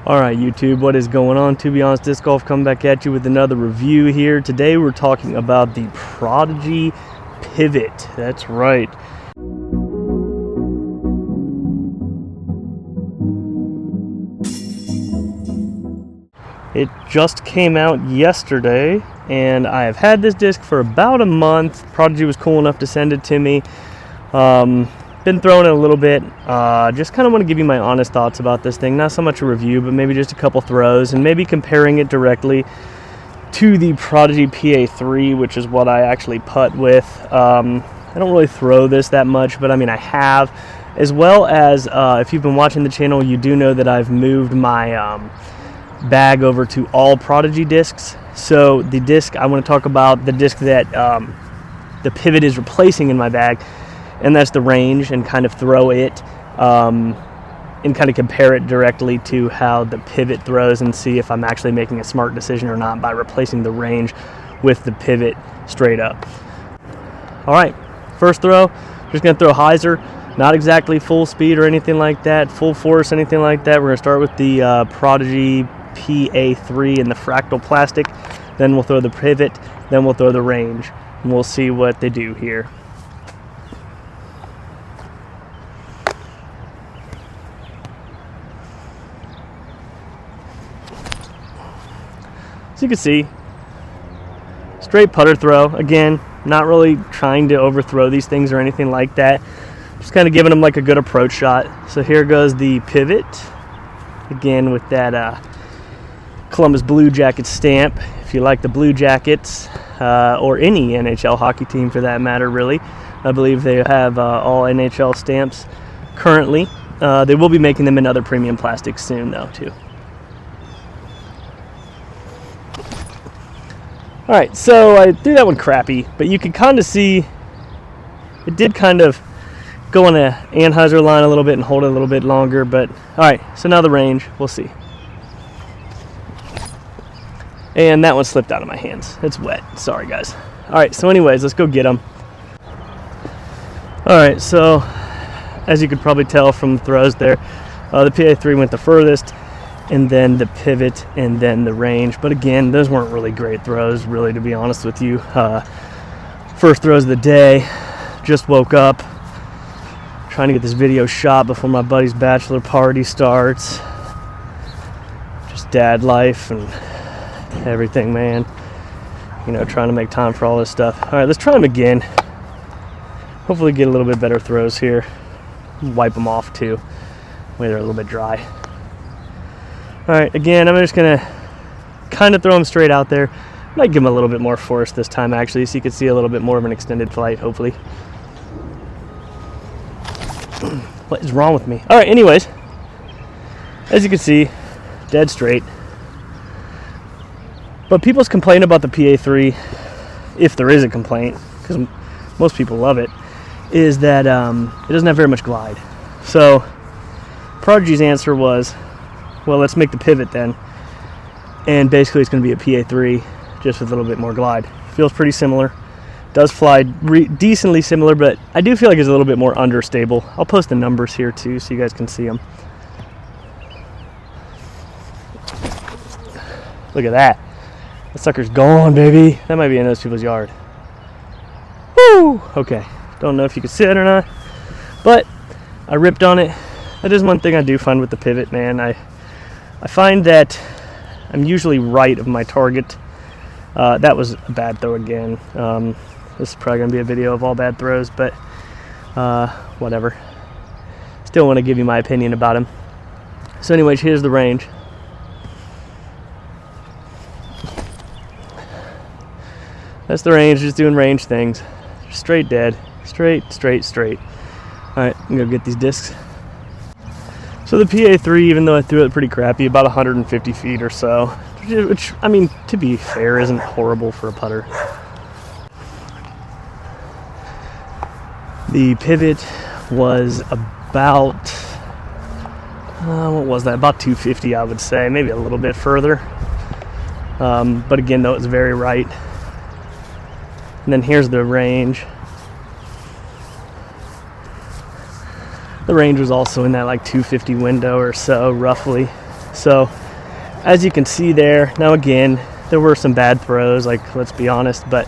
Alright YouTube, what is going on? To Be Honest Disc Golf coming back at you with another review here. Today we're talking about the Prodigy Pivot. That's right. It just came out yesterday and I have had this disc for about a month. Prodigy was cool enough to send it to me. Been throwing it a little bit. Just kind of want to give you my honest thoughts about this thing. Not so much a review, but maybe just a couple throws and maybe comparing it directly to the Prodigy PA3, which is what I actually putt with. I don't really throw this that much, but I mean I have. As well as if you've been watching the channel, you do know that I've moved my bag over to all Prodigy discs. So the disc I want to talk about, the disc that the Pivot is replacing in my bag, and that's the range, and kind of throw it and kind of compare it directly to how the Pivot throws and see if I'm actually making a smart decision or not by replacing the range with the Pivot straight up. All right, first throw, just gonna throw hyzer, not exactly full speed or anything like that, full force, anything like that. We're gonna start with the Prodigy PA3 in the fractal plastic, then we'll throw the Pivot, then we'll throw the range, and we'll see what they do here. So you can see, straight putter throw. Again, not really trying to overthrow these things or anything like that. Just kind of giving them like a good approach shot. So here goes the Pivot. Again with that Columbus Blue Jackets stamp. If you like the Blue Jackets, or any NHL hockey team for that matter, really. I believe they have all NHL stamps currently. They will be making them in other premium plastics soon though too. Alright, so I threw that one crappy, but you can kind of see it did kind of go on a Anheuser line a little bit and hold it a little bit longer, but alright, so now the range, we'll see. And that one slipped out of my hands. It's wet. Sorry, guys. Alright, so anyways, let's go get them. Alright, so as you could probably tell from the throws there, the PA3 went the furthest, and then the Pivot, and then the range. But again, those weren't really great throws, really, to be honest with you. First throws of the day. Just woke up, trying to get this video shot before my buddy's bachelor party starts. Just dad life and everything, man. You know, trying to make time for all this stuff. All right, let's try them again. Hopefully get a little bit better throws here. Wipe them off too. Maybe they're a little bit dry. All right, again, I'm just gonna kind of throw them straight out there. Might give them a little bit more force this time, actually, so you can see a little bit more of an extended flight, hopefully. What is wrong with me? All right, anyways, as you can see, dead straight. But people's complaint about the PA3, if there is a complaint, because most people love it, is that it doesn't have very much glide. So Prodigy's answer was, well, let's make the Pivot then. And basically it's going to be a PA3, just with a little bit more glide. Feels pretty similar. Does fly decently similar, but I do feel like it's a little bit more understable. I'll post the numbers here too so you guys can see them. Look at that. That sucker's gone, baby. That might be in those people's yard. Woo! Okay. Don't know if you can see it or not, but I ripped on it. That is one thing I do find with the Pivot, man. I find that I'm usually right of my target. That was a bad throw again. This is probably going to be a video of all bad throws, but whatever. Still want to give you my opinion about him. So anyways, here's the range. That's the range, just doing range things. Straight dead. Straight, straight, straight. Alright, I'm going to get these discs. So the PA3, even though I threw it pretty crappy, about 150 feet or so, which, I mean, to be fair, isn't horrible for a putter. The Pivot was about, what was that? About 250, I would say, maybe a little bit further. But again, though, it's very right. And then here's the range. The range was also in that like 250 window or so, roughly. So as you can see there, now again, there were some bad throws, like, let's be honest, but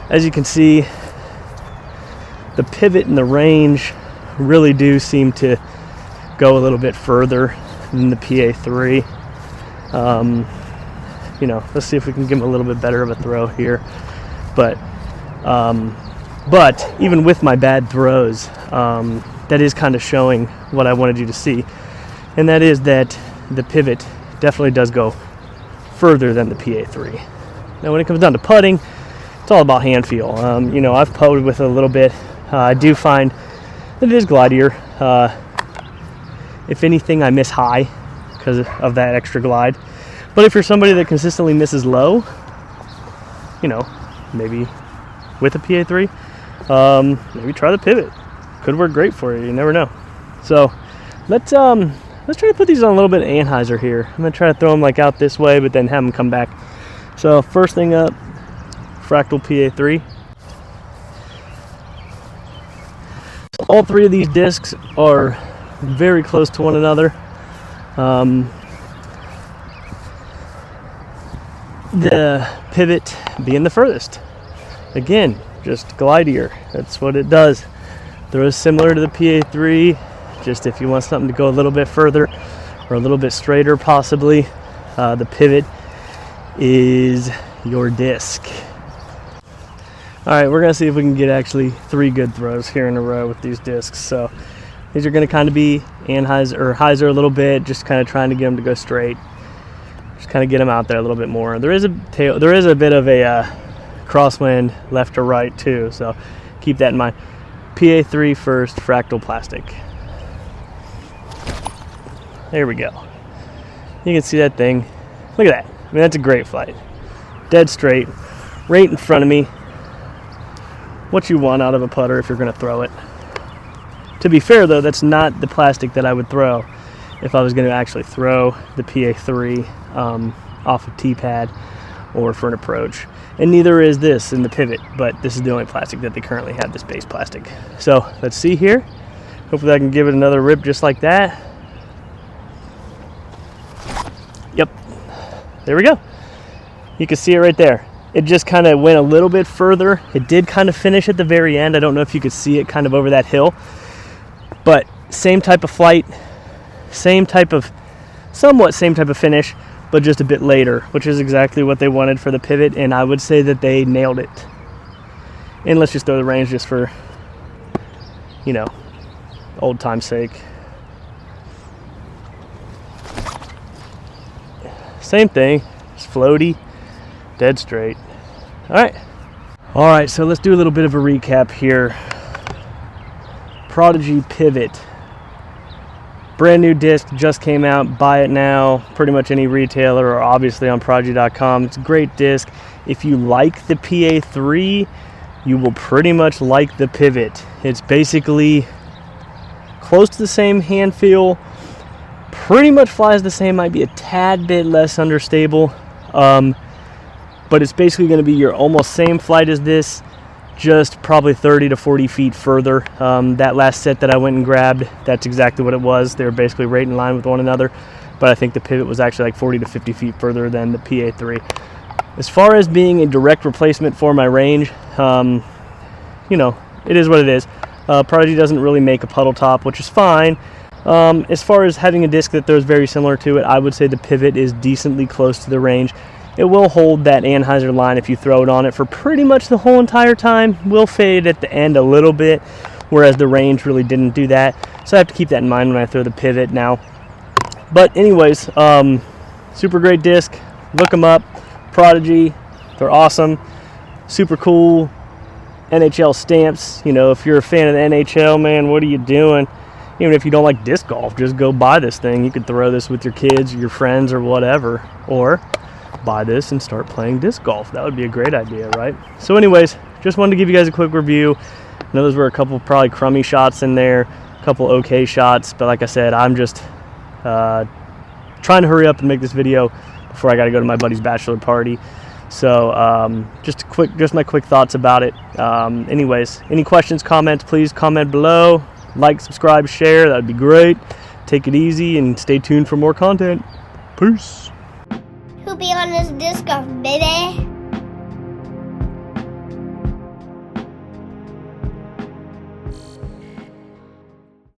as you can see, the pivot and the range really do seem to go a little bit further than the PA3. Let's see if we can give him a little bit better of a throw here. But even with my bad throws, that is kind of showing what I wanted you to see, and that is that the pivot definitely does go further than the PA3. Now when it comes down to putting, it's all about hand feel. I've putted with it a little bit. I do find that it is glidier. If anything, I miss high because of that extra glide. But if you're somebody that consistently misses low, maybe with a PA3, maybe try the pivot. Could work great for you. You never know. So let's try to put these on a little bit of anhyzer here. I'm gonna try to throw them like out this way, but then have them come back. So first thing up, fractal PA3. So all three of these discs are very close to one another. The pivot being the furthest. Again, just glidier. That's what it does. Throws similar to the PA3, just if you want something to go a little bit further or a little bit straighter possibly, the pivot is your disc. All right, we're gonna see if we can get actually 3 good throws here in a row with these discs. So these are gonna kind of be hyzer a little bit, just kind of trying to get them to go straight. Just kind of get them out there a little bit more. There is a bit of a crosswind left to right too, so keep that in mind. PA3 first, fractal plastic. There we go. You can see that thing. Look at that. I mean, that's a great flight. Dead straight, right in front of me. What you want out of a putter if you're going to throw it. To be fair though, that's not the plastic that I would throw if I was going to actually throw the PA3 off of T-pad or for an approach. And neither is this in the pivot, but this is the only plastic that they currently have, this base plastic. So let's see here. Hopefully I can give it another rip just like that. Yep, there we go. You can see it right there. It just kind of went a little bit further. It did kind of finish at the very end. I don't know if you could see it kind of over that hill, but same type of flight, somewhat same type of finish, but just a bit later, which is exactly what they wanted for the pivot, and I would say that they nailed it. And let's just throw the range just for, old time's sake. Same thing, just floaty, dead straight. All right, so let's do a little bit of a recap here. Prodigy Pivot. Brand new disc, just came out. Buy it now, pretty much any retailer or obviously on Prodigy.com. It's a great disc. If you like the PA3, you will pretty much like the Pivot. It's basically close to the same hand feel, pretty much flies the same, might be a tad bit less understable, but it's basically going to be your almost same flight as this, just probably 30 to 40 feet further. That last set that I went and grabbed, that's exactly what it was. They were basically right in line with one another, but I think the Pivot was actually like 40 to 50 feet further than the PA3. As far as being a direct replacement for my range, it is what it is. Prodigy doesn't really make a puddle top, which is fine. As far as having a disc that throws very similar to it, I would say the Pivot is decently close to the range. It will hold that anhyzer line if you throw it on it for pretty much the whole entire time. Will fade at the end a little bit, whereas the range really didn't do that. So I have to keep that in mind when I throw the Pivot now. But anyways, super great disc. Look them up. Prodigy. They're awesome. Super cool. NHL stamps. If you're a fan of the NHL, man, what are you doing? Even if you don't like disc golf, just go buy this thing. You could throw this with your kids, your friends, or whatever. Or buy this and start playing disc golf. That would be a great idea, right? So anyways, just wanted to give you guys a quick review. I know those were a couple probably crummy shots in there, a couple okay shots, but like I said, I'm just trying to hurry up and make this video before I got to go to my buddy's bachelor party. So just my quick thoughts about it. Anyways, any questions, comments, please comment below. Like, subscribe, share, that would be great. Take it easy and stay tuned for more content. Peace. Who be on this disc golf, baby?